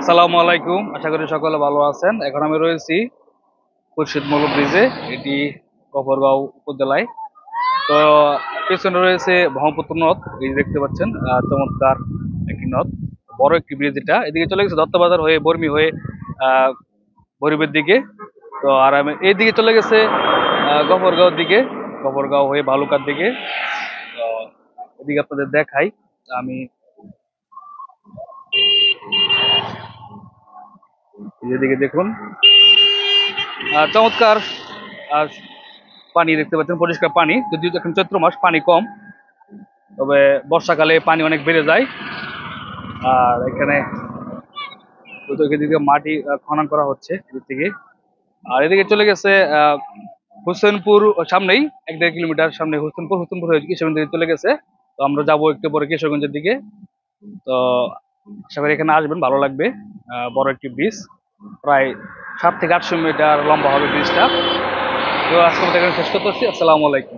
আসসালামু আলাইকুম, আশা করি সকলে ভালো আছেন। এখন আমি রয়েছি খুরশিদমৌলু ব্রিজে, এটি গফরগাঁও উপজেলায়। তো পেছনে রয়েছে ব্রহ্মপুত্র নদ, এই যে দেখতে পাচ্ছেন, চমৎকার একটি নদ, বড় একটি ব্রিজ। এটা এদিকে চলে গেছে দত্তবাজার হয়ে, বর্মি হয়ে আহ গরিবের দিকে। তো আর আমি এইদিকে চলে গেছে গফরগাঁওর দিকে, গফরগাঁও হয়ে ভালুকার দিকে। তো এদিকে আপনাদের দেখাই আমি, এদিকে দেখুন চমৎকার আর পানি দেখতে পাচ্ছেন, পরিষ্কার পানি। যদিও এখন চৈত্র মাস, পানি কম, তবে বর্ষাকালে পানি অনেক বেড়ে যায়। আর এখানে এদিকে মাটি খনন করা হচ্ছে এদিক থেকে। আর এদিকে চলে গেছে হোসেনপুর, সামনেই 1-1.5 কিলোমিটার সামনে হোসেনপুর, হোসেনপুর হয়ে কিশোরগঞ্জ দিকে চলে গেছে। তো আমরা যাবো একটু পরে কিশোরগঞ্জের দিকে। তো আশা করি এখানে আসবেন, ভালো লাগবে। বড় একটি ব্রিজ, প্রায় 700 থেকে 800 মিটার লম্বা হবে ব্রিজটা। তো আজকে মতো এখানে শেষ করতেছি। আসসালামু আলাইকুম।